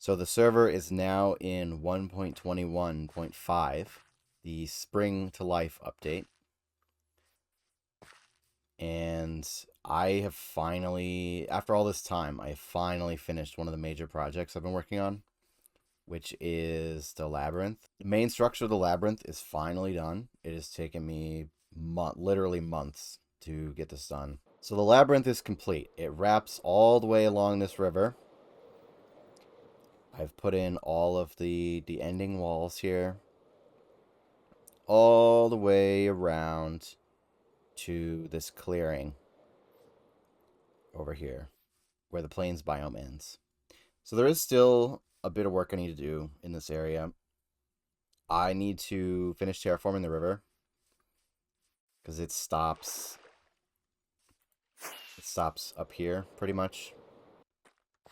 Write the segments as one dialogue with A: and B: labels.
A: So the server is now in 1.21.5, the Spring to Life update. And I have finally, after all this time, I have finally finished one of the major projects I've been working on, which is the labyrinth. The main structure of the labyrinth is finally done. It has taken me literally months to get this done. So the labyrinth is complete. It wraps all the way along this river. I've put in all of the ending walls here, all the way around to this clearing over here, where the plains biome ends. So there is still a bit of work I need to do in this area. I need to finish terraforming the river, because it stops up here, pretty much.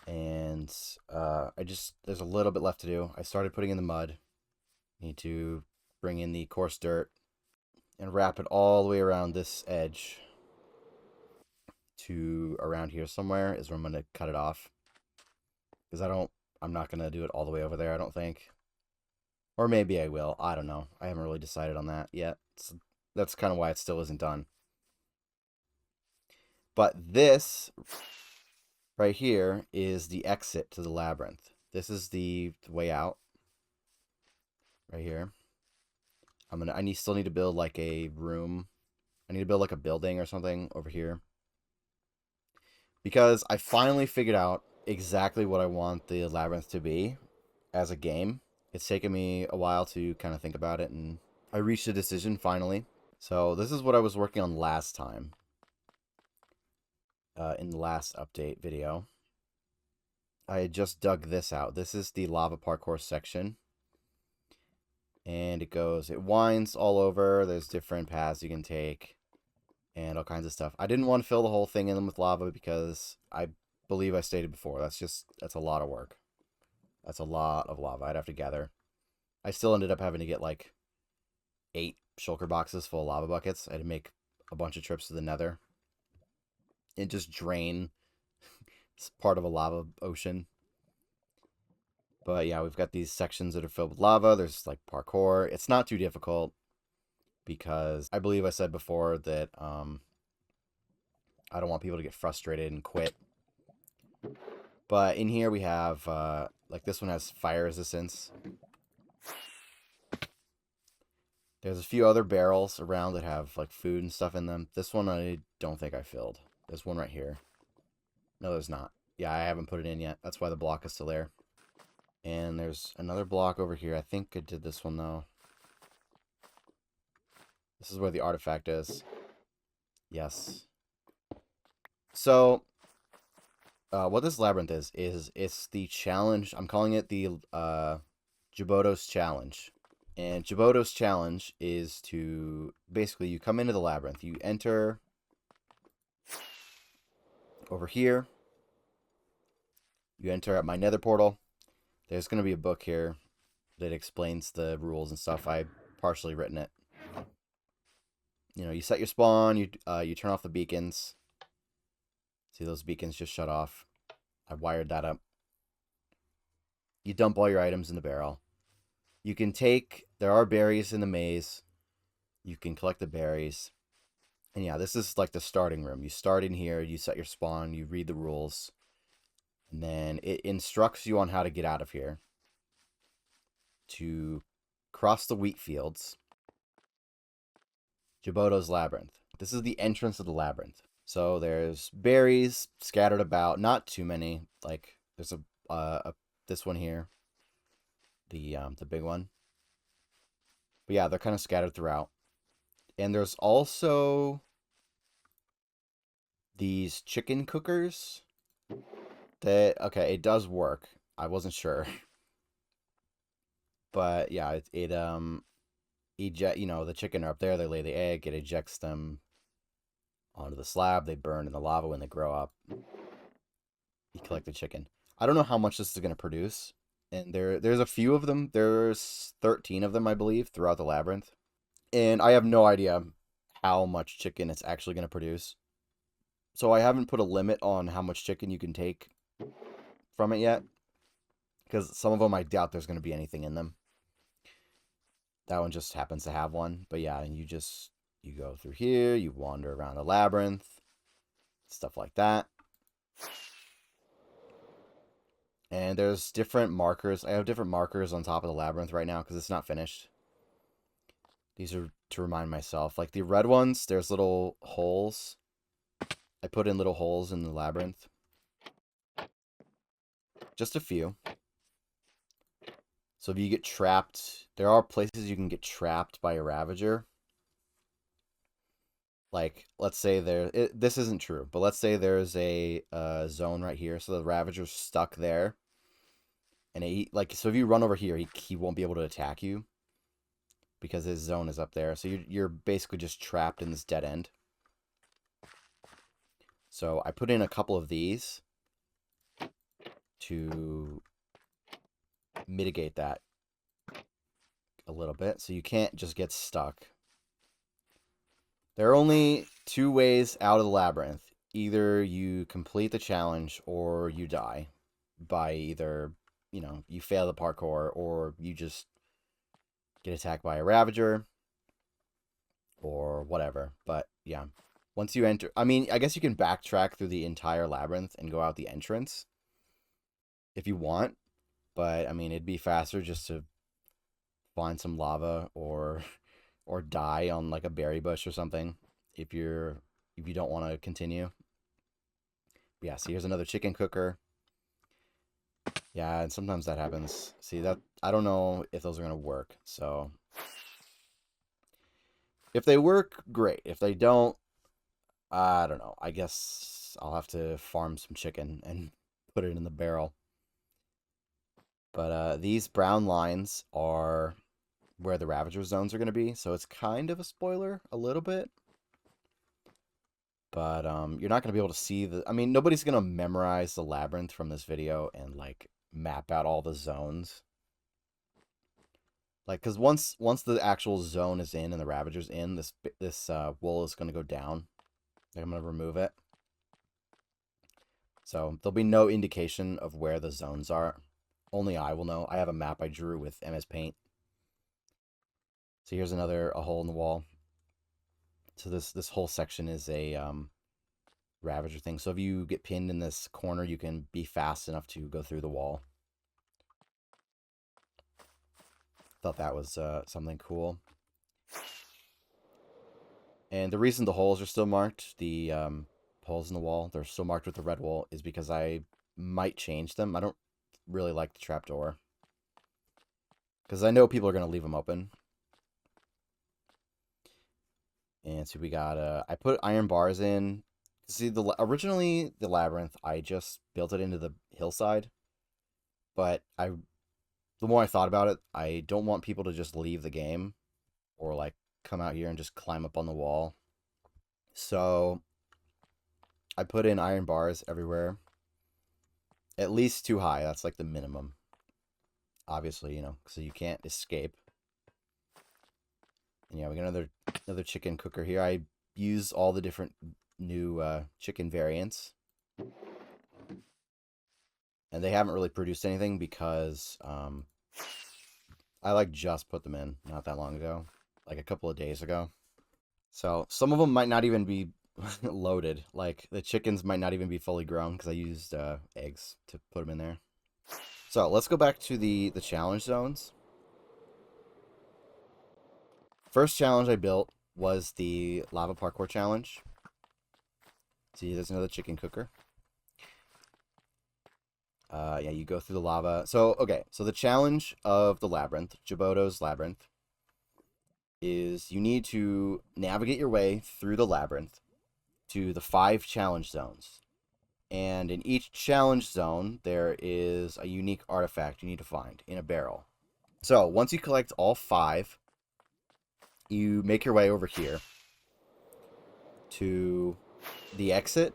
A: And there's a little bit left to do. I started putting in the mud. Need to bring in the coarse dirt and wrap it all the way around this edge to around here somewhere is where I'm going to cut it off. Because I'm not going to do it all the way over there, I don't think. Or maybe I will. I don't know. I haven't really decided on that yet. So that's kind of why it still isn't done. But this right here is the exit to the labyrinth. This is the way out. Right here. I still need to build like a room. I need to build like a building or something over here. Because I finally figured out exactly what I want the labyrinth to be as a game. It's taken me a while to kind of think about it, and I reached a decision finally. So this is what I was working on last time. In the last update video. I had just dug this out. This is the lava parkour section. And it winds all over. There's different paths you can take. And all kinds of stuff. I didn't want to fill the whole thing in with lava because I believe I stated before, that's a lot of work. That's a lot of lava I'd have to gather. I still ended up having to get like 8 shulker boxes full of lava buckets. I had to make a bunch of trips to the nether and just drain part of a lava ocean. But yeah, we've got these sections that are filled with lava. There's like parkour. It's not too difficult because I believe I said before that I don't want people to get frustrated and quit. But in here we have, like this one has fire resistance. There's a few other barrels around that have like food and stuff in them. This one I don't think I filled. There's one right here. No, there's not. Yeah, I haven't put it in yet. That's why the block is still there. And there's another block over here. I think I did this one though. This is where the artifact is. Yes. So, what this labyrinth is it's the challenge. I'm calling it the Jiboto's challenge. And Jiboto's challenge is to basically you come into the labyrinth. You enter over here. You enter at my nether portal. There's going to be a book here that explains the rules and stuff. I partially written it. You know, you set your spawn. You turn off the beacons. See, those beacons just shut off. I wired that up. You dump all your items in the barrel. You can there are berries in the maze. You can collect the berries. And yeah, this is like the starting room. You start in here, you set your spawn, you read the rules. And then it instructs you on how to get out of here. To cross the wheat fields. Jiboto's labyrinth. This is the entrance of the labyrinth. So there's berries scattered about, not too many. Like there's this one here, the big one. But yeah, they're kind of scattered throughout. And there's also these chicken cookers that, okay, it does work. I wasn't sure. But yeah, you know, the chicken are up there, they lay the egg, it ejects them onto the slab, they burn in the lava when they grow up. You collect the chicken. I don't know how much this is going to produce. And there's a few of them. There's 13 of them, I believe, throughout the labyrinth. And I have no idea how much chicken it's actually going to produce. So I haven't put a limit on how much chicken you can take from it yet. Because some of them I doubt there's going to be anything in them. That one just happens to have one. But yeah, and you go through here, you wander around the labyrinth, stuff like that. And there's different markers. I have different markers on top of the labyrinth right now because it's not finished. These are to remind myself. Like the red ones, there's little holes. I put in little holes in the labyrinth. Just a few. So if you get trapped, there are places you can get trapped by a Ravager. Like, let's say this isn't true, but let's say there's a zone right here. So the Ravager's stuck there. And so if you run over here, he won't be able to attack you. Because his zone is up there. So you're basically just trapped in this dead end. So I put in a couple of these to mitigate that a little bit. So you can't just get stuck. There are only two ways out of the labyrinth. Either you complete the challenge or you die by either, you fail the parkour or you just get attacked by a Ravager or whatever. But yeah, once you enter, I mean, I guess you can backtrack through the entire labyrinth and go out the entrance if you want. But I mean, it'd be faster just to find some lava or die on like a berry bush or something if you don't want to continue. But yeah, see, here's another chicken cooker. Yeah, and sometimes that happens. See, that I don't know if those are gonna work. So if they work, great. If they don't, I don't know. I guess I'll have to farm some chicken and put it in the barrel. But these brown lines are where the Ravager zones are going to be, so it's kind of a spoiler, a little bit. But you're not going to be able to see I mean, nobody's going to memorize the labyrinth from this video and, like, map out all the zones. Like, because once the actual zone is in and the Ravager's in, this wool is going to go down. I'm going to remove it. So there'll be no indication of where the zones are. Only I will know. I have a map I drew with MS Paint. So here's a hole in the wall. So this whole section is a Ravager thing. So if you get pinned in this corner, you can be fast enough to go through the wall. Thought that was something cool. And the reason the holes are still marked, the holes in the wall, they're still marked with the red wool, is because I might change them. I don't really like the trapdoor. Because I know people are going to leave them open. And so we got, I put iron bars in. See, originally, the labyrinth, I just built it into the hillside. But the more I thought about it, I don't want people to just leave the game. Or, like, come out here and just climb up on the wall. So, I put in iron bars everywhere. At least 2 high, that's like the minimum. Obviously, so you can't escape. And yeah, we got another chicken cooker here. I use all the different new chicken variants. And they haven't really produced anything because I just put them in not that long ago. Like a couple of days ago. So some of them might not even be loaded. Like the chickens might not even be fully grown because I used eggs to put them in there. So let's go back to the challenge zones. First challenge I built was the lava parkour challenge. See, there's another chicken cooker. Yeah, you go through the lava. So, okay, so the challenge of the labyrinth, Jaboto's labyrinth, is you need to navigate your way through the labyrinth to the 5 challenge zones. And in each challenge zone, there is a unique artifact you need to find in a barrel. So, once you collect all 5, you make your way over here to the exit,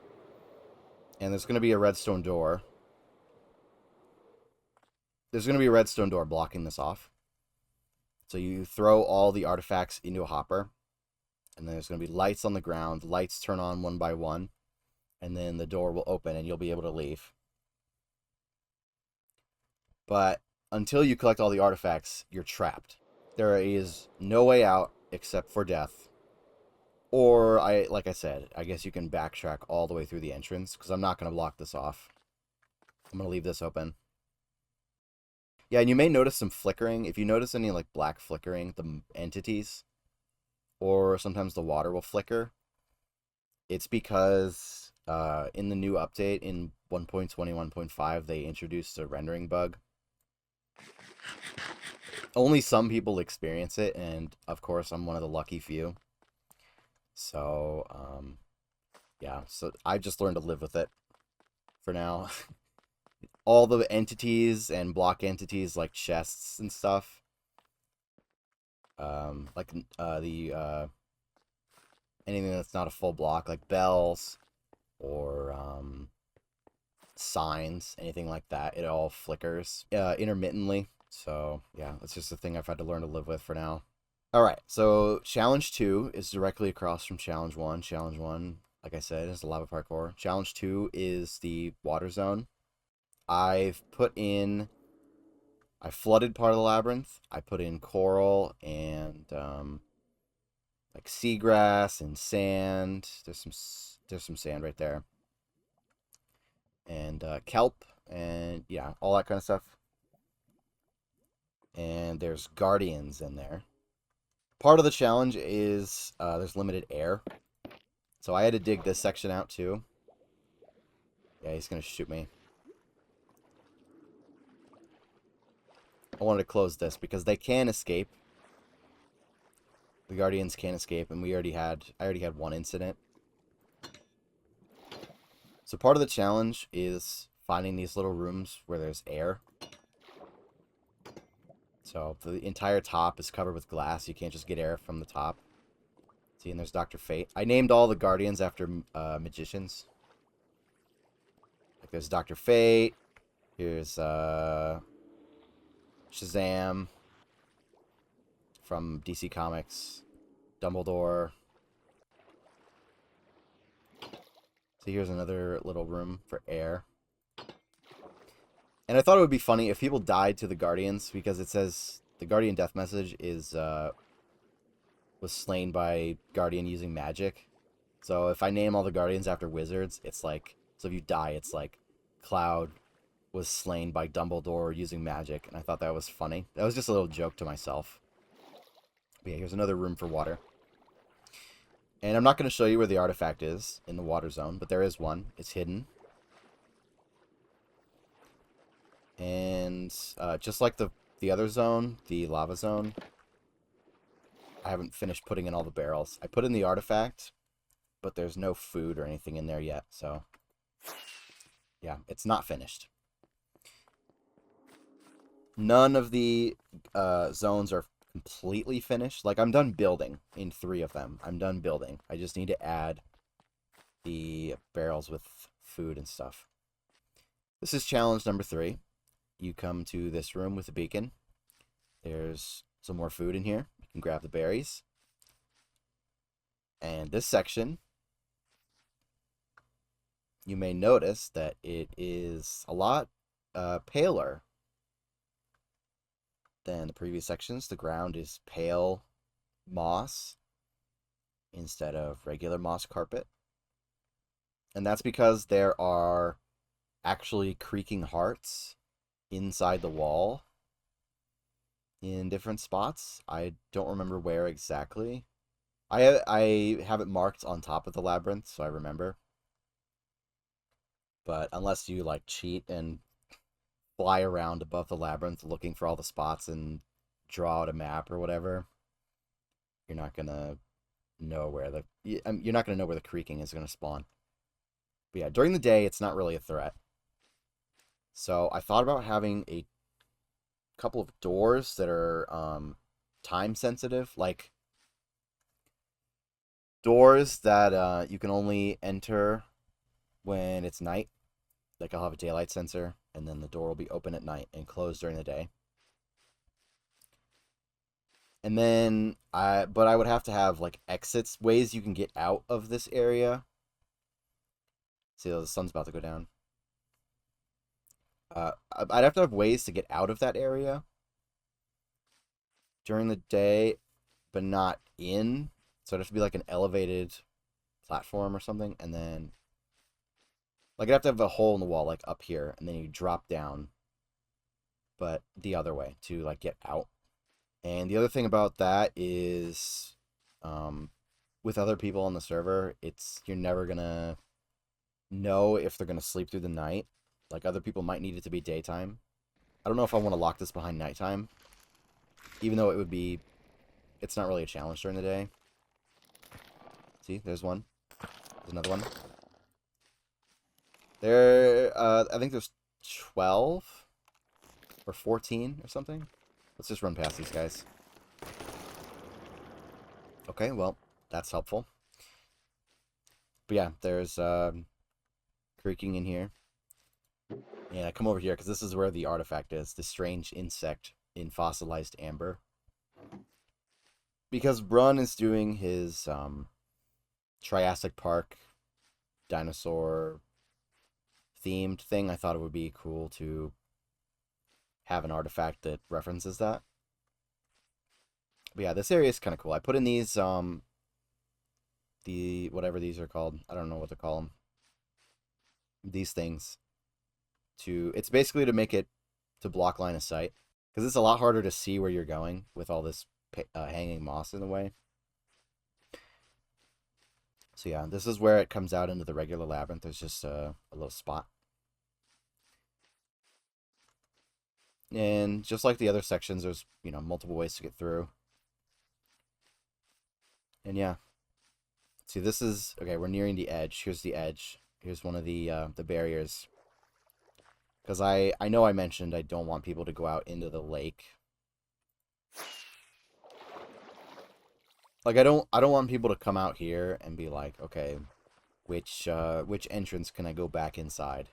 A: and there's going to be a redstone door. There's going to be a redstone door blocking this off. So you throw all the artifacts into a hopper, and then there's going to be lights on the ground. Lights turn on one by one, and then the door will open, and you'll be able to leave. But until you collect all the artifacts, you're trapped. There is no way out except for death. Or, like I said, I guess you can backtrack all the way through the entrance, because I'm not going to block this off. I'm going to leave this open. Yeah, and you may notice some flickering. If you notice any, like, black flickering, the entities, or sometimes the water will flicker, it's because in the new update, in 1.21.5, they introduced a rendering bug. Only some people experience it, and, of course, I'm one of the lucky few. So, yeah, so I've just learned to live with it for now. All the entities and block entities like chests and stuff, like anything that's not a full block, like bells or signs, anything like that, it all flickers intermittently. So yeah, that's just a thing I've had to learn to live with for now. All right, so Challenge 2 is directly across from Challenge 1. Challenge 1, like I said, is the lava parkour. Challenge 2 is the water zone. I flooded part of the labyrinth. I put in coral and like seagrass and sand. There's some sand right there, and kelp and yeah, all that kind of stuff. And there's guardians in there. Part of the challenge is there's limited air, so I had to dig this section out too. Yeah, he's gonna shoot me. I wanted to close this because they can escape. The guardians can escape, and I already had one incident. So part of the challenge is finding these little rooms where there's air. So the entire top is covered with glass. You can't just get air from the top. See, and there's Dr. Fate. I named all the guardians after magicians. Like there's Dr. Fate. Here's Shazam from DC Comics. Dumbledore. So here's another little room for air. And I thought it would be funny if people died to the Guardians, because it says the Guardian death message is was slain by Guardian using magic. So if I name all the Guardians after wizards, it's like, so if you die, it's like Cloud was slain by Dumbledore using magic, and I thought that was funny. That was just a little joke to myself. But yeah, here's another room for water. And I'm not going to show you where the artifact is in the water zone, but there is one. It's hidden. And just like the other zone, the lava zone, I haven't finished putting in all the barrels. I put in the artifact, but there's no food or anything in there yet, so yeah, it's not finished. None of the zones are completely finished. Like, I'm done building in 3 of them. I'm done building. I just need to add the barrels with food and stuff. This is challenge number 3. You come to this room with a beacon. There's some more food in here. You can grab the berries. And this section, you may notice that it is a lot paler than the previous sections. The ground is pale moss instead of regular moss carpet. And that's because there are actually creaking hearts inside the wall in different spots. I don't remember where exactly. I have it marked on top of the labyrinth, so I remember. But unless you like cheat and fly around above the labyrinth looking for all the spots and draw out a map or whatever, you're not gonna know where you're not gonna know where the creaking is gonna spawn. But yeah, during the day it's not really a threat. So I thought about having a couple of doors that are time sensitive, like doors that you can only enter when it's night. Like, I'll have a daylight sensor, and then the door will be open at night and closed during the day. And then but I would have to have like exits, ways you can get out of this area. See, the sun's about to go down. I'd have to have ways to get out of that area during the day, but not in. So it'd have to be like an elevated platform or something, and then like I'd have to have a hole in the wall like up here, and then you drop down, but the other way to like get out. And the other thing about that is, with other people on the server, you're never gonna know if they're gonna sleep through the night. Like other people might need it to be daytime. I don't know if I want to lock this behind nighttime, even though it's not really a challenge during the day. See, there's one. There's another one. I think there's 12 or 14 or something. Let's just run past these guys. Okay, well, that's helpful. But yeah, there's creaking in here. Yeah, come over here, because this is where the artifact is. This strange insect in fossilized amber. Because Brun is doing his Triassic Park dinosaur themed thing, I thought it would be cool to have an artifact that references that. But yeah, this area is kind of cool. I put in these, whatever these are called. I don't know what to call them. These things. It's basically to make it to block line of sight. Because it's a lot harder to see where you're going with all this hanging moss in the way. So yeah, this is where it comes out into the regular labyrinth. There's just a little spot. And just like the other sections, there's, multiple ways to get through. And yeah. See, this is... Okay, we're nearing the edge. Here's the edge. Here's one of the barriers. Because I know I mentioned I don't want people to go out into the lake. Like, I don't want people to come out here and be like, okay, which entrance can I go back inside?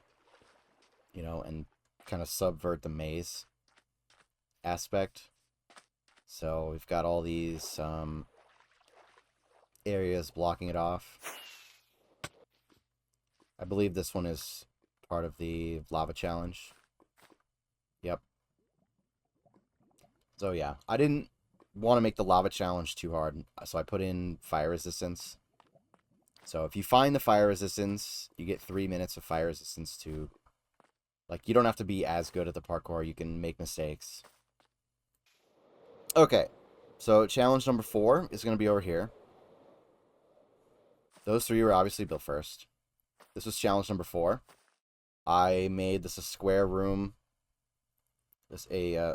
A: And kind of subvert the maze aspect. So we've got all these areas blocking it off. I believe this one is part of the lava challenge. Yep. So yeah, I didn't want to make the lava challenge too hard, so I put in fire resistance. So if you find the fire resistance, you get 3 minutes of fire resistance to... Like, you don't have to be as good at the parkour. You can make mistakes. Okay, so challenge number 4 is going to be over here. Those 3 were obviously built first. This was challenge number 4. I made this a square room.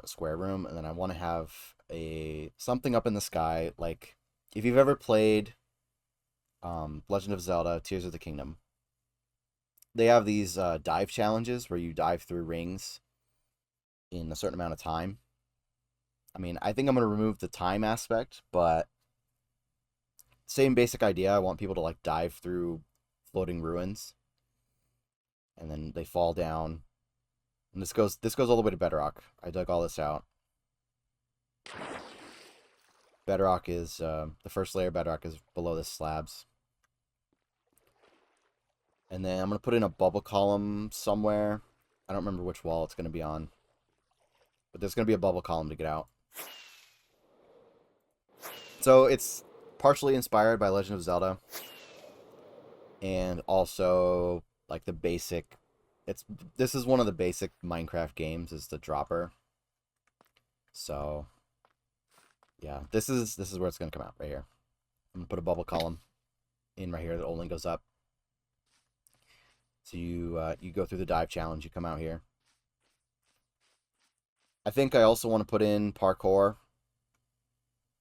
A: Square room, and then I want to have something up in the sky. Like, if you've ever played Legend of Zelda Tears of the Kingdom, they have these dive challenges where you dive through rings in a certain amount of time. I mean, I think I'm going to remove the time aspect, but same basic idea. I want people to like dive through floating ruins, and then they fall down. And this goes all the way to bedrock. I dug all this out. Bedrock is the first layer of bedrock is below the slabs. And then I'm going to put in a bubble column somewhere. I don't remember which wall it's going to be on. But there's going to be a bubble column to get out. So it's partially inspired by Legend of Zelda. And also like the basic... This is one of the basic Minecraft games, is the dropper. So yeah, this is where it's going to come out, right here. I'm going to put a bubble column in right here that only goes up. So you go through the dive challenge, you come out here. I think I also want to put in parkour,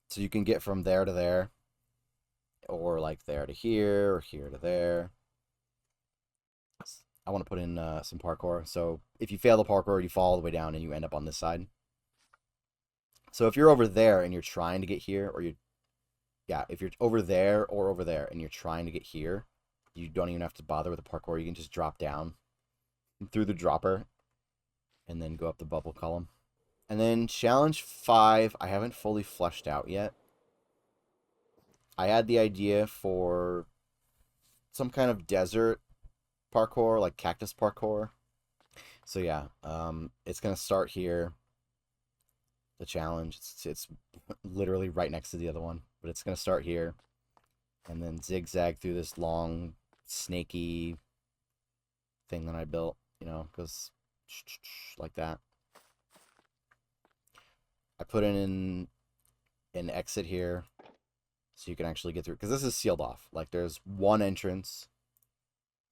A: so you can get from there to there, or like there to here, or here to there. I want to put in some parkour, so if you fail the parkour, you fall all the way down and you end up on this side. So if you're over there and you're trying to get here, or if you're over there or over there and you're trying to get here, you don't even have to bother with the parkour. You can just drop down through the dropper and then go up the bubble column. And then challenge 5, I haven't fully fleshed out yet. I had the idea for some kind of desert parkour, like cactus parkour. So yeah, it's gonna start here. The challenge, it's literally right next to the other one, but it's gonna start here, and then zigzag through this long, snaky thing that I built. You know, goes like that. I put in an exit here, so you can actually get through, because this is sealed off. Like there's one entrance,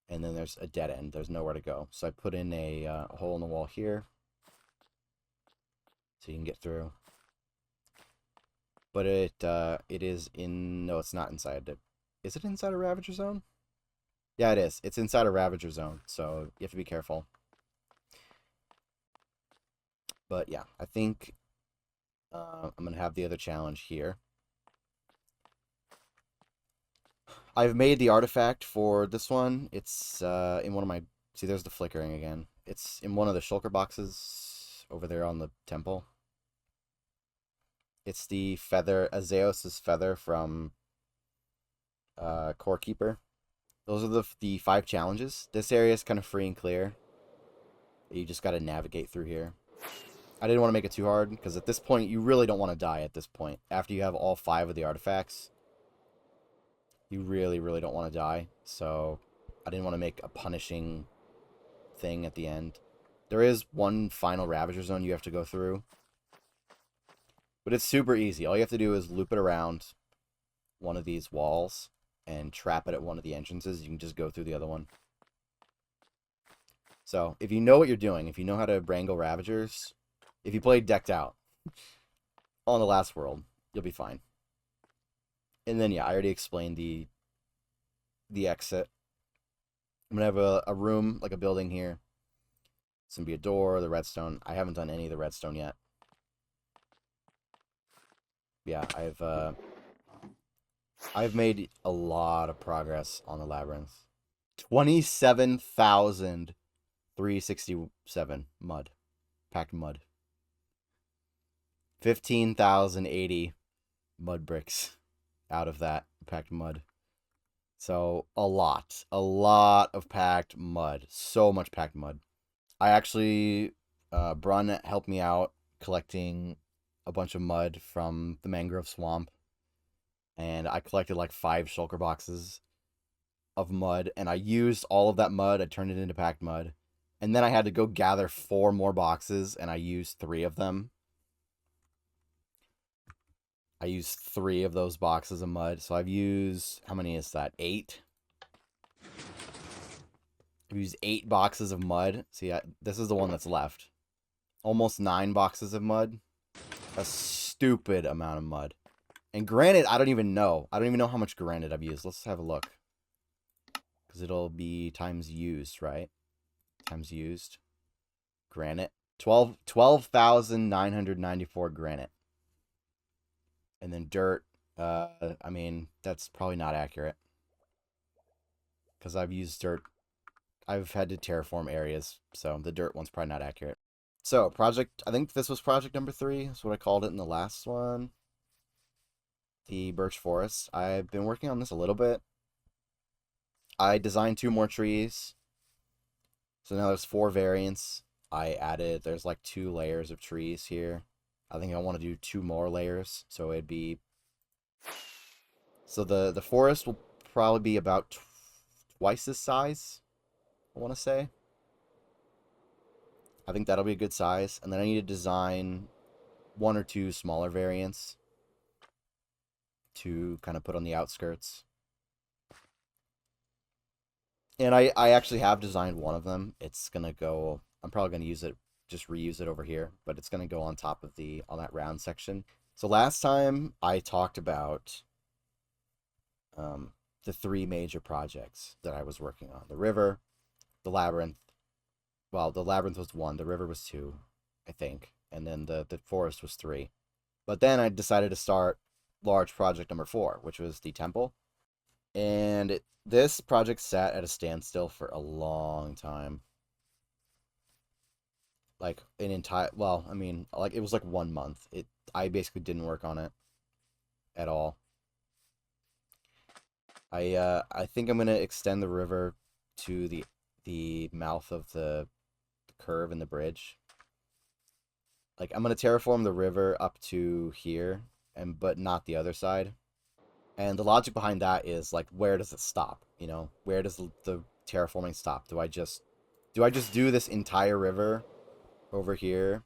A: and then there's a dead end. There's nowhere to go. So I put in a hole in the wall here, so you can get through. But it is in, no, it's not inside it. Is it inside a Ravager zone? Yeah, it is. It's inside a Ravager zone, so you have to be careful. But yeah, I think I'm gonna have the other challenge here. I've made the artifact for this one. It's in one of my... See, there's the flickering again. It's in one of the shulker boxes over there on the temple. It's the feather, Azeos' feather from Core Keeper. Those are the 5 challenges. This area is kind of free and clear. You just got to navigate through here. I didn't want to make it too hard, because at this point, you really don't want to die at this point. After you have all 5 of the artifacts, you really, really don't want to die. So I didn't want to make a punishing thing at the end. There is one final Ravager zone you have to go through, but it's super easy. All you have to do is loop it around one of these walls and trap it at one of the entrances. You can just go through the other one. So if you know what you're doing, if you know how to wrangle Ravagers, if you played decked out on the last world, you'll be fine. And then, yeah, I already explained the exit. I'm going to have a room, like a building here. It's going to be a door, the redstone. I haven't done any of the redstone yet. Yeah, I've made a lot of progress on the labyrinth. 27,367 mud. Packed mud. 15,080 mud bricks out of that packed mud. So a lot of packed mud. So much packed mud. I actually, Brun helped me out collecting a bunch of mud from the mangrove swamp, and I collected like 5 shulker boxes of mud, and I used all of that mud. I turned it into packed mud, and then I had to go gather 4 more boxes, and I used 3 of them. I used 3 of those boxes of mud, so I've used, how many is that? 8? I've used 8 boxes of mud. See, this is the one that's left. Almost 9 boxes of mud. A stupid amount of mud. And granite, I don't even know. I don't even know how much granite I've used. Let's have a look. Because it'll be times used, right? Times used. Granite. 12,994 granite. And then dirt. I mean, that's probably not accurate. Because I've used dirt. I've had to terraform areas, so the dirt one's probably not accurate. So, I think this was project number 3. That's what I called it in the last one. The birch forest. I've been working on this a little bit. I designed 2 more trees. So now there's 4 variants. There's like 2 layers of trees here. I think I want to do 2 more layers. So it'd be, so the forest will probably be about twice this size, I want to say. I think that'll be a good size. And then I need to design 1 or 2 smaller variants to kind of put on the outskirts. And I actually have designed one of them. It's going to go, I'm probably going to use it, just reuse it over here, but it's going to go on top of on that round section. So last time I talked about the 3 major projects that I was working on. The river, the labyrinth. Well, the labyrinth was 1, the river was 2, I think. And then the forest was 3. But then I decided to start large project number 4, which was the temple. And this project sat at a standstill for a long time. Like an entire, well, I mean, like it was like 1 month. I basically didn't work on it at all. I think I'm gonna extend the river to the mouth of the curve in the bridge. Like, I'm going to terraform the river up to here, but not the other side. And the logic behind that is, like, where does it stop? You know, where does the terraforming stop? Do I just do this entire river over here?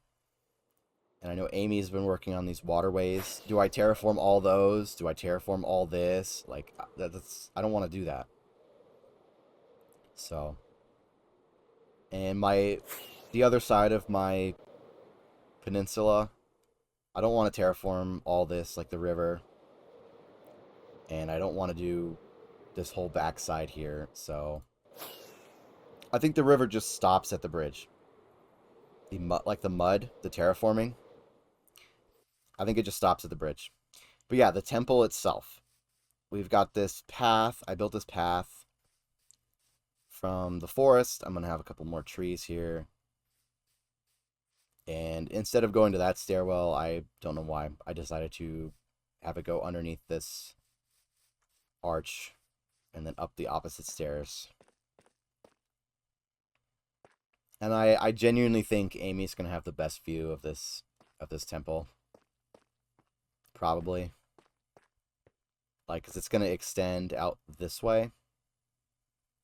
A: And I know Amy's been working on these waterways. Do I terraform all those? Do I terraform all this? Like, I don't want to do that. So, and the other side of my peninsula, I don't want to terraform all this, like the river. And I don't want to do this whole backside here. So, I think the river just stops at the bridge. The mud, the terraforming. I think it just stops at the bridge. But yeah, the temple itself. We've got this path. I built this path from the forest. I'm going to have a couple more trees here. And instead of going to that stairwell, I don't know why, I decided to have it go underneath this arch and then up the opposite stairs. And I genuinely think Amy's going to have the best view of this temple. Probably. Like, because it's going to extend out this way.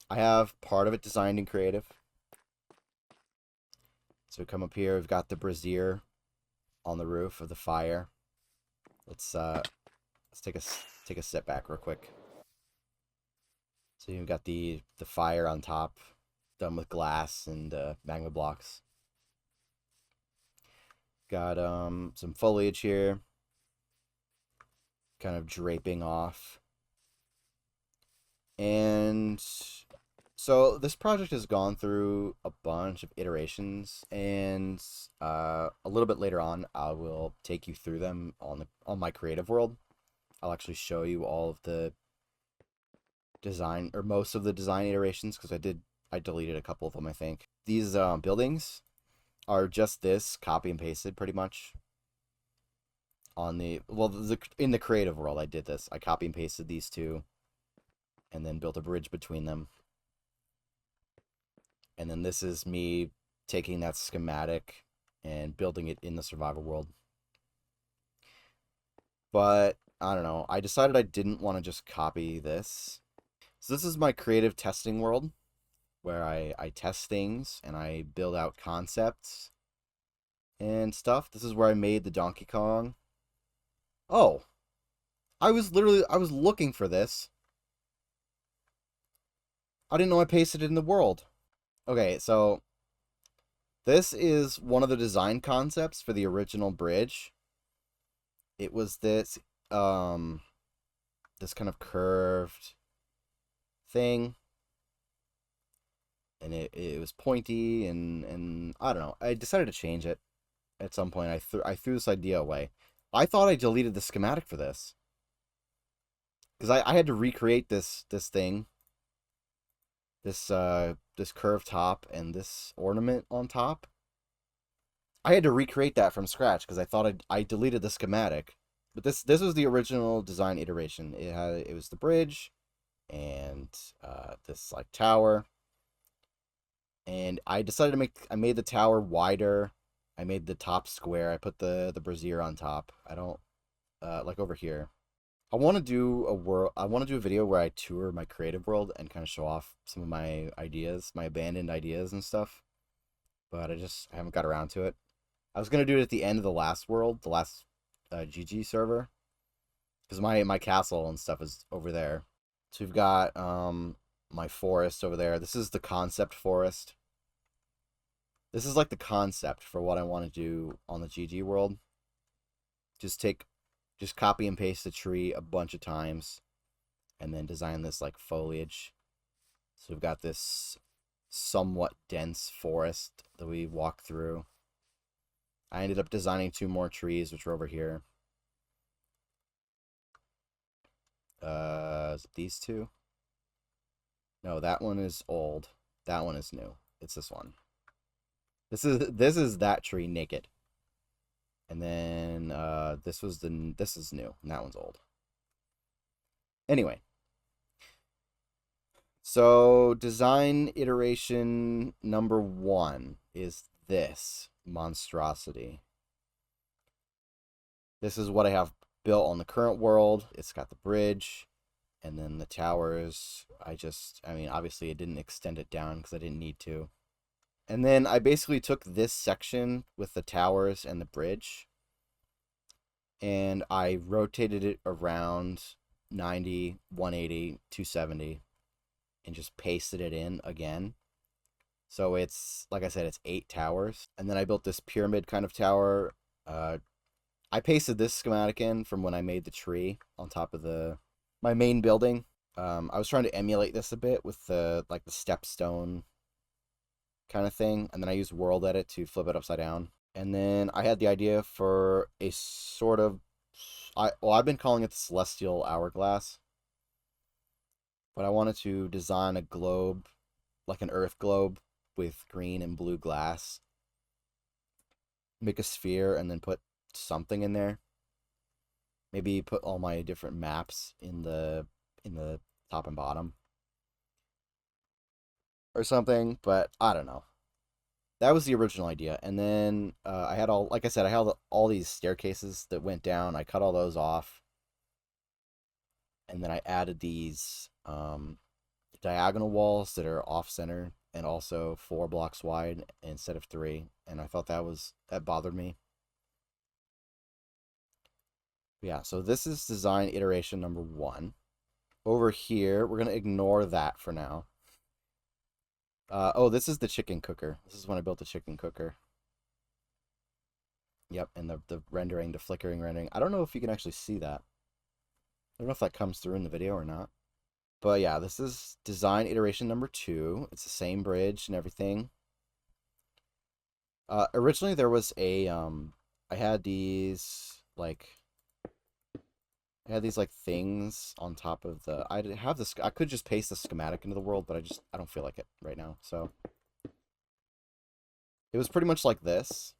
A: I have part of it designed in creative. So we come up here, we've got the brazier on the roof of the fire. Let's take a step back real quick. So you've got the fire on top, done with glass and magma blocks. Got some foliage here, kind of draping off. And so this project has gone through a bunch of iterations, and a little bit later on, I will take you through them on my creative world. I'll actually show you all of the design, or most of the design iterations, because I deleted a couple of them, I think. These buildings are just this copy and pasted pretty much on in the creative world. I did this. I copy and pasted these two and then built a bridge between them. And then this is me taking that schematic and building it in the survival world. But I don't know. I decided I didn't want to just copy this. So this is my creative testing world, where I test things and I build out concepts and stuff. This is where I made the Donkey Kong. Oh, I was looking for this. I didn't know I pasted it in the world. Okay, so this is one of the design concepts for the original bridge. It was this kind of curved thing. And it was pointy and I don't know. I decided to change it at some point. I threw this idea away. I thought I deleted the schematic for this. Because I had to recreate this thing. This curved top and this ornament on top. I had to recreate that from scratch because I thought I deleted the schematic. But this was the original design iteration. It was the bridge and this like tower. And I decided I made the tower wider. I made the top square. I put the brazier on top. I don't like over here. I want to do a video where I tour my creative world and kind of show off some of my ideas, my abandoned ideas and stuff. But I haven't got around to it. I was gonna do it at the end of the last world, the last GG server, because my castle and stuff is over there. So we've got my forest over there. This is the concept forest. This is like the concept for what I want to do on the GG world. Just copy and paste the tree a bunch of times and then design this like foliage. So we've got this somewhat dense forest that we walk through. I ended up designing 2 more trees, which are over here. Is it these 2? No, that one is old. That one is new. It's this one. This is that tree naked. And then this is new, and that one's old. Anyway, So design iteration number 1 is this monstrosity. This is what I have built on the current world. It's got the bridge and then the towers. I mean, obviously I didn't extend it down because I didn't need to. And then I basically took this section with the towers and the bridge and I rotated it around 90, 180, 270 and just pasted it in again. So it's, like I said, it's 8 towers. And then I built this pyramid kind of tower. I pasted this schematic in from when I made the tree on top of my main building. I was trying to emulate this a bit with the stepstone kind of thing, and then I used World Edit to flip it upside down. And then I had the idea for a sort of, I've been calling it the Celestial Hourglass, but I wanted to design a globe, like an Earth globe, with green and blue glass. Make a sphere and then put something in there. Maybe put all my different maps in the top and bottom or something, but I don't know. That was the original idea, and then I had like I said, I had all these staircases that went down. I cut all those off, and then I added these diagonal walls that are off center and also 4 blocks wide instead of 3. And I thought that bothered me. Yeah, so this is design iteration number 1. Over here, we're gonna ignore that for now. Oh, this is the chicken cooker. This is when I built the chicken cooker. Yep, and the rendering, the flickering rendering. I don't know if you can actually see that. I don't know if that comes through in the video or not. But yeah, this is design iteration number 2. It's the same bridge and everything. Originally there was I had these things on top of I could just paste the schematic into the world, but I don't feel like it right now. So it was pretty much like this.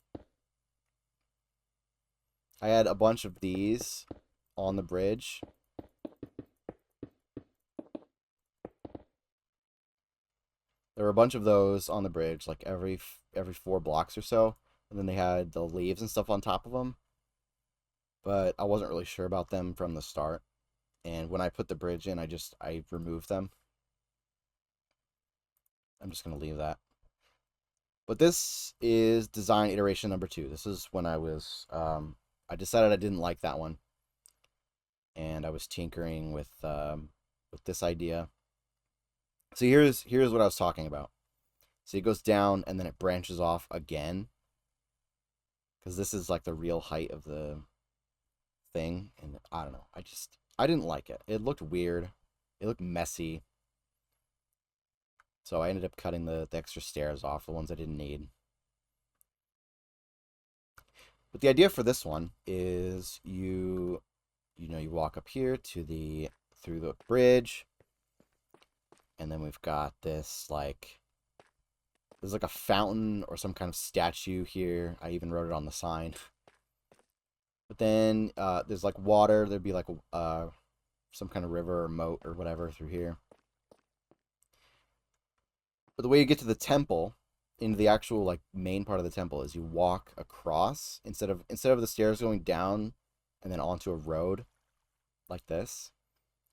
A: I had a bunch of these on the bridge. There were a bunch of those on the bridge, like every 4 blocks or so, and then they had the leaves and stuff on top of them. But I wasn't really sure about them from the start, and when I put the bridge in, I removed them. I'm just gonna leave that. But this is design iteration number 2. This is when I decided I didn't like that one, and I was tinkering with this idea. So here's what I was talking about. So it goes down and then it branches off again, because this is like the real height of the thing, and I don't know. I didn't like it. It looked weird. It looked messy. So I ended up cutting the extra stairs off, the ones I didn't need. But the idea for this one is you walk up here through the bridge, and then we've got this there's like a fountain or some kind of statue here. I even wrote it on the sign. But then there's like water. There'd be like some kind of river or moat or whatever through here. But the way you get to the temple, into the actual main part of the temple, is you walk across instead of the stairs going down and then onto a road like this.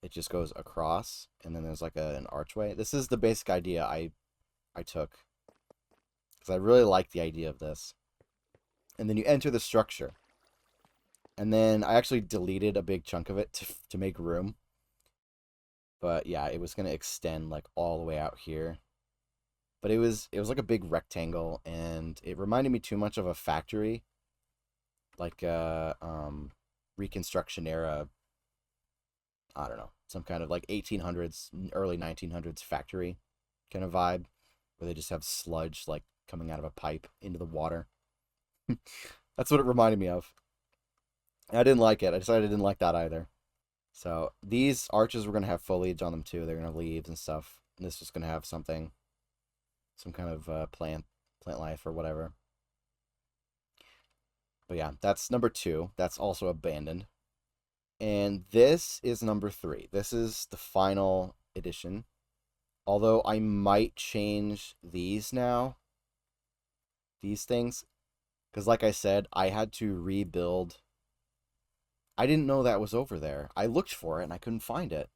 A: It just goes across, and then there's like an archway. This is the basic idea I took, because I really like the idea of this. And then you enter the structure. And then I actually deleted a big chunk of it to make room. But yeah, it was going to extend all the way out here. But it was like a big rectangle, and it reminded me too much of a factory. Like Reconstruction era, I don't know, some kind of 1800s, early 1900s factory kind of vibe, where they just have sludge coming out of a pipe into the water. That's what it reminded me of. I didn't like it. I decided I didn't like that either. So these arches were going to have foliage on them too. They're going to have leaves and stuff. And this was going to have some kind of plant life or whatever. But yeah, that's number 2. That's also abandoned. And this is number 3. This is the final edition. Although I might change these now. These things. Because like I said, I had to rebuild. I didn't know that was over there. I looked for it and I couldn't find it.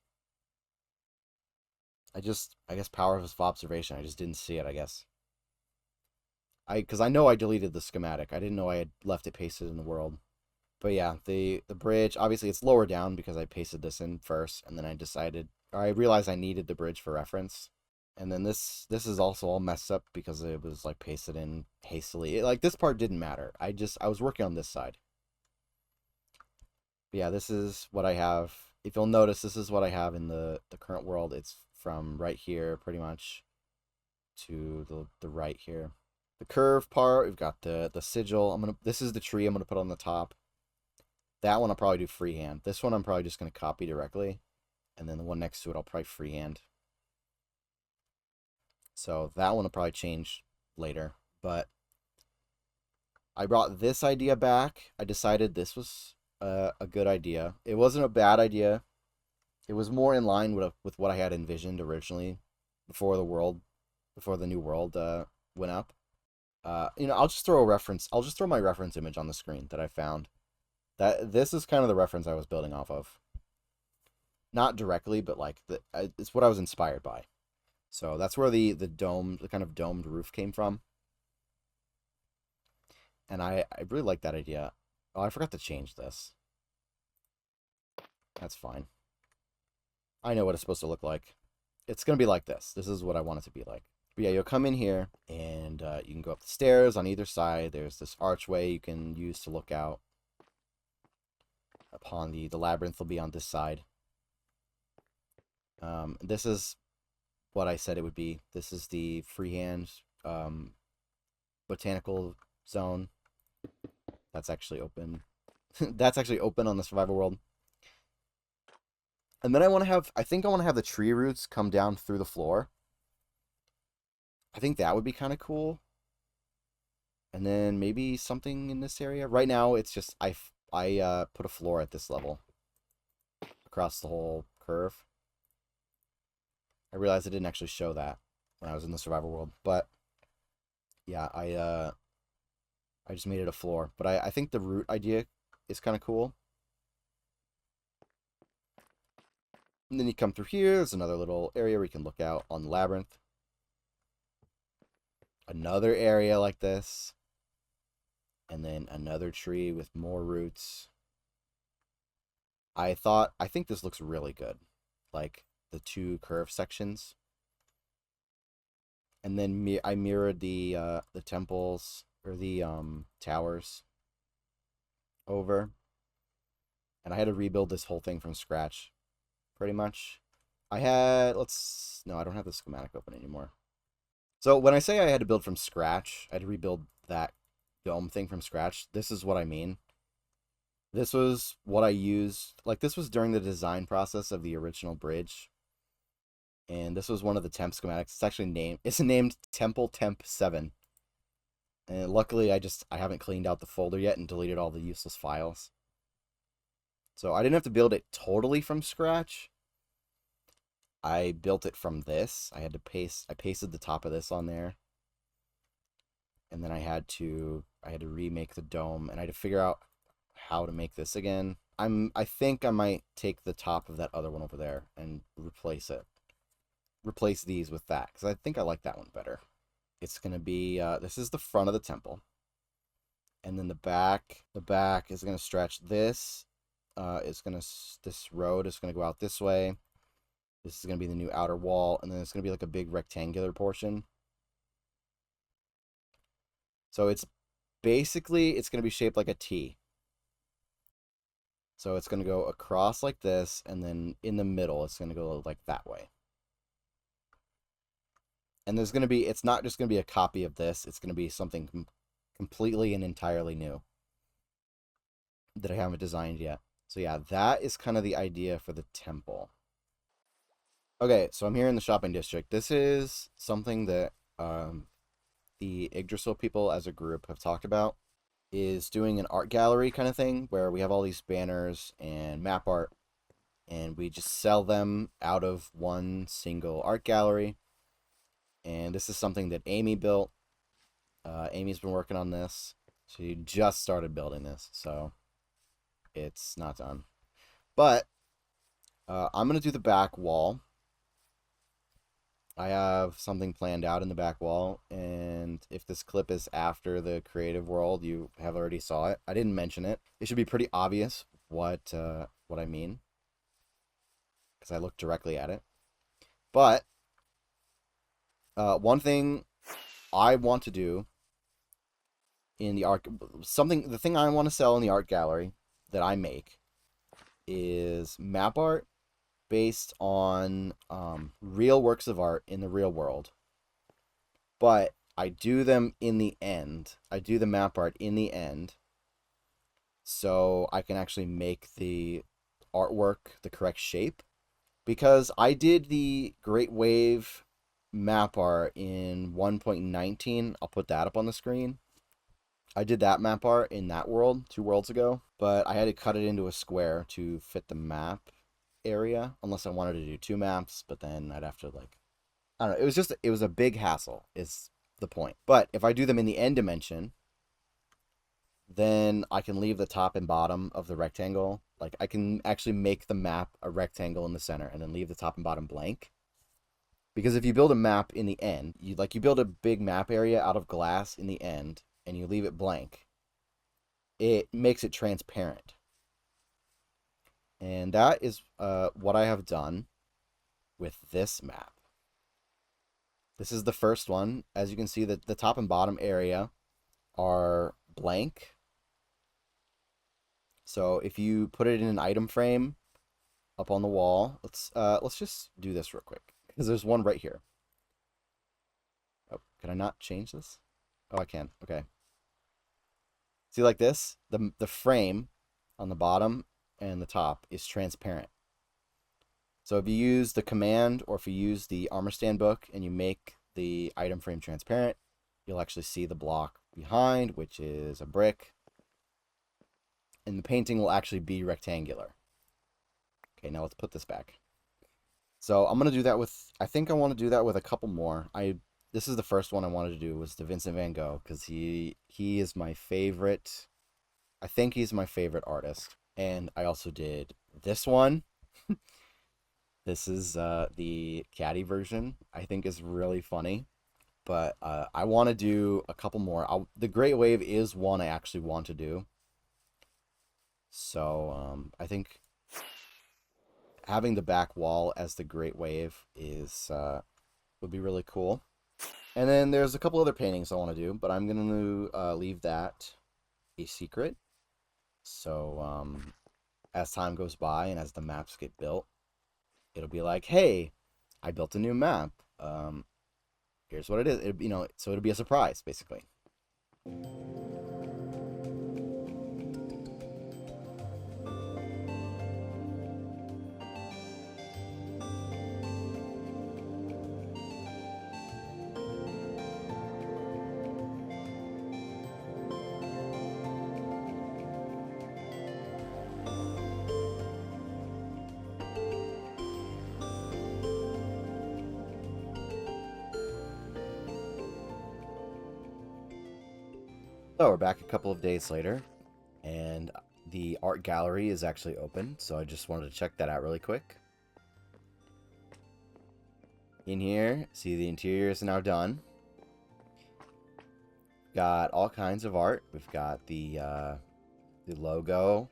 A: I guess power of observation. I just didn't see it, I guess. Because I know I deleted the schematic. I didn't know I had left it pasted in the world. But yeah, the bridge, obviously it's lower down because I pasted this in first, and then I realized I needed the bridge for reference. And then this is also all messed up because it was like pasted in hastily. Like this part didn't matter. I was working on this side. But yeah, this is what I have. If you'll notice, this is what I have in the current world. It's from right here pretty much to the right here. The curve part, we've got the sigil. This is the tree I'm gonna put on the top. That one I'll probably do freehand. This one I'm probably just gonna copy directly. And then the one next to it I'll probably freehand. So that one will probably change later. But I brought this idea back. I decided this was a good idea. It wasn't a bad idea. It was more in line with what I had envisioned originally before the new world went up. I'll just throw my reference image on the screen that I found. This is kind of the reference I was building off of. Not directly, but like it's what I was inspired by. So that's where the kind of domed roof came from. And I really like that idea. Oh, I forgot to change this. That's fine. I know what it's supposed to look like. It's going to be like this. This is what I want it to be like. But yeah, you'll come in here, and you can go up the stairs on either side. There's this archway you can use to look out upon the labyrinth will be on this side. This is what I said it would be. This is the freehand botanical zone. That's actually open. That's actually open on the survival world. And then I think I want to have the tree roots come down through the floor. I think that would be kind of cool. And then maybe something in this area. Right now, it's just, I put a floor at this level. Across the whole curve. I realized I didn't actually show that when I was in the survival world. But, yeah, I just made it a floor. But I think the root idea is kind of cool. And then you come through here. There's another little area where you can look out on the labyrinth. Another area like this. And then another tree with more roots. I think this looks really good. Like the two curved sections. And then I mirrored the temples or the towers over. And I had to rebuild this whole thing from scratch. Pretty much. I don't have the schematic open anymore. So when I say I had to build from scratch, I had to rebuild that dome thing from scratch. This is what I mean. This was what I used. Like, this was during the design process of the original bridge. And this was one of the temp schematics. It's actually named Temple Temp 7. And luckily, I haven't cleaned out the folder yet and deleted all the useless files. So I didn't have to build it totally from scratch. I built it from this. I pasted the top of this on there. And then I had to remake the dome, and I had to figure out how to make this again. I think I might take the top of that other one over there and replace it. Replace these with that, because I think I like that one better. It's going to be, this is the front of the temple. And then the back is going to stretch this. This road is going to go out this way. This is going to be the new outer wall, and then it's going to be like a big rectangular portion. So it's going to be shaped like a T. So it's going to go across like this, and then in the middle, it's going to go like that way. And it's not just going to be a copy of this, it's going to be something completely and entirely new that I haven't designed yet. So yeah, that is kind of the idea for the temple. Okay, so I'm here in the shopping district. This is something that the Yggdrasil people as a group have talked about, is doing an art gallery kind of thing where we have all these banners and map art and we just sell them out of one single art gallery. And this is something that Amy built. Amy's been working on this. She just started building this, so it's not done. But I'm going to do the back wall. I have something planned out in the back wall, and if this clip is after the creative world, you have already saw it. I didn't mention it. It should be pretty obvious what I mean, because I looked directly at it. But one thing I want to do in the art, the thing I want to sell in the art gallery that I make is map art based on real works of art in the real world. But I do them in the end. I do the map art in the end, so I can actually make the artwork the correct shape. Because I did the Great Wave map art in 1.19. I'll put that up on the screen. I did that map art in that world 2 worlds ago, but I had to cut it into a square to fit the map area, unless I wanted to do 2 maps, but then I'd have to, like, I don't know, it was a big hassle is the point. But if I do them in the end dimension, then I can leave the top and bottom of the rectangle. Like, I can actually make the map a rectangle in the center and then leave the top and bottom blank. Because if you build a map in the end, you build a big map area out of glass in the end and you leave it blank, it makes it transparent. And that is what I have done with this map. This is the first one. As you can see, the top and bottom area are blank. So if you put it in an item frame up on the wall, let's just do this real quick, because there's one right here. Oh, can I not change this? Oh, I can. Okay. See, like this, the frame on the bottom and the top is transparent. So if you use the command, or if you use the armor stand book and you make the item frame transparent, you'll actually see the block behind, which is a brick, and the painting will actually be rectangular. Okay, now let's put this back. So I'm going to do that with, I think I want to do that with a couple more. This is the first one I wanted to do, was the Vincent van Gogh, because he is my favorite. I think he's my favorite artist. And I also did this one. This is the caddy version. I think is really funny. But I want to do a couple more. The Great Wave is one I actually want to do. So I think having the back wall as the Great Wave is would be really cool. And then there's a couple other paintings I want to do, but I'm going to leave that a secret. So as time goes by and as the maps get built, it'll be like, hey, I built a new map. Here's what it is. So it'll be a surprise, basically. So we're back a couple of days later, and the art gallery is actually open, so I just wanted to check that out really quick. In here, see, the interior is now done. Got all kinds of art. We've got the logo.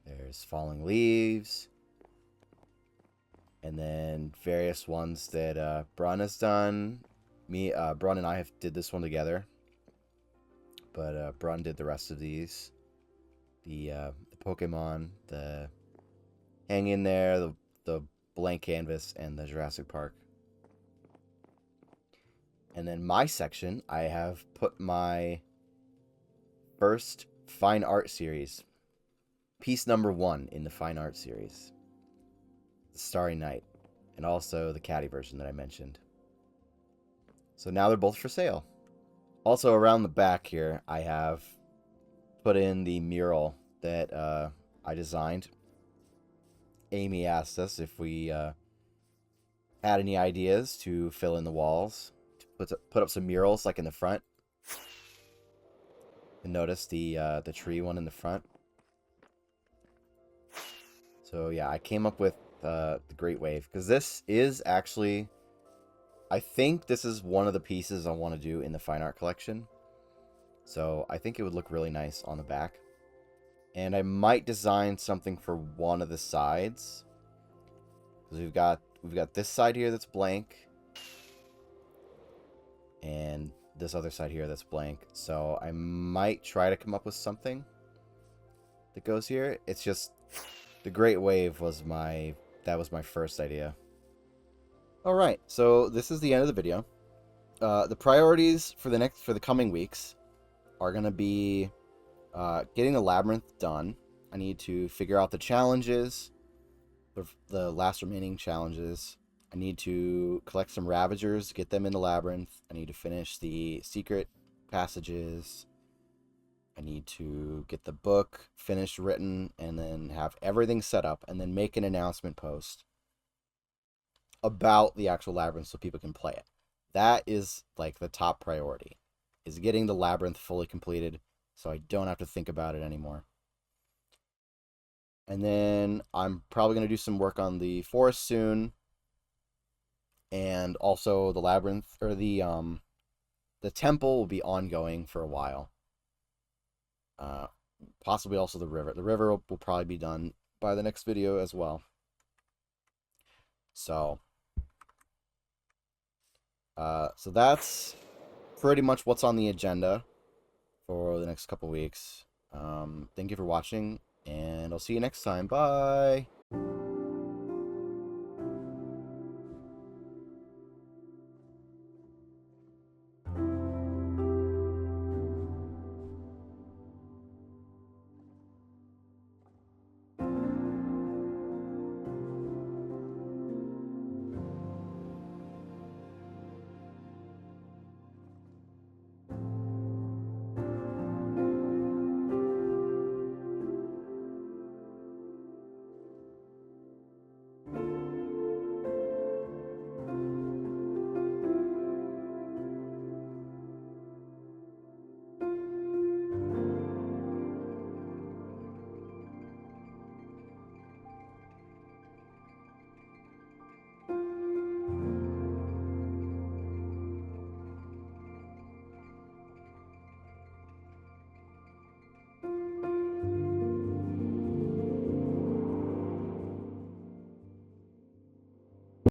A: There's falling leaves. And then various ones that Brun has done. Brun and I did this one together. But Brun did the rest of these. The Pokemon, the Hang in There, the blank canvas, and the Jurassic Park. And then my section, I have put my first fine art series, piece number 1 in the fine art series, the Starry Night, and also the caddy version that I mentioned. So now they're both for sale. Also, around the back here, I have put in the mural that I designed. Amy asked us if we had any ideas to fill in the walls, to put up some murals like in the front. And notice the tree one in the front. So yeah, I came up with the Great Wave because this is actually, I think this is one of the pieces I want to do in the fine art collection. So I think it would look really nice on the back. And I might design something for one of the sides. Because we've got this side here that's blank. And this other side here that's blank. So I might try to come up with something that goes here. It's just the Great Wave was my first idea. Alright, so this is the end of the video. The priorities for the coming weeks are gonna be getting the labyrinth done. I need to figure out the challenges, the last remaining challenges. I need to collect some Ravagers, get them in the labyrinth. I need to finish the secret passages. I need to get the book finished, written, and then have everything set up, and then make an announcement post about the actual labyrinth so people can play it. That is like the top priority, is getting the labyrinth fully completed so I don't have to think about it anymore. And then I'm probably going to do some work on the forest soon. And also the labyrinth, or the temple will be ongoing for a while. Possibly also the river. The river will probably be done by the next video as well. So that's pretty much what's on the agenda for the next couple weeks. Thank you for watching, and I'll see you next time. Bye!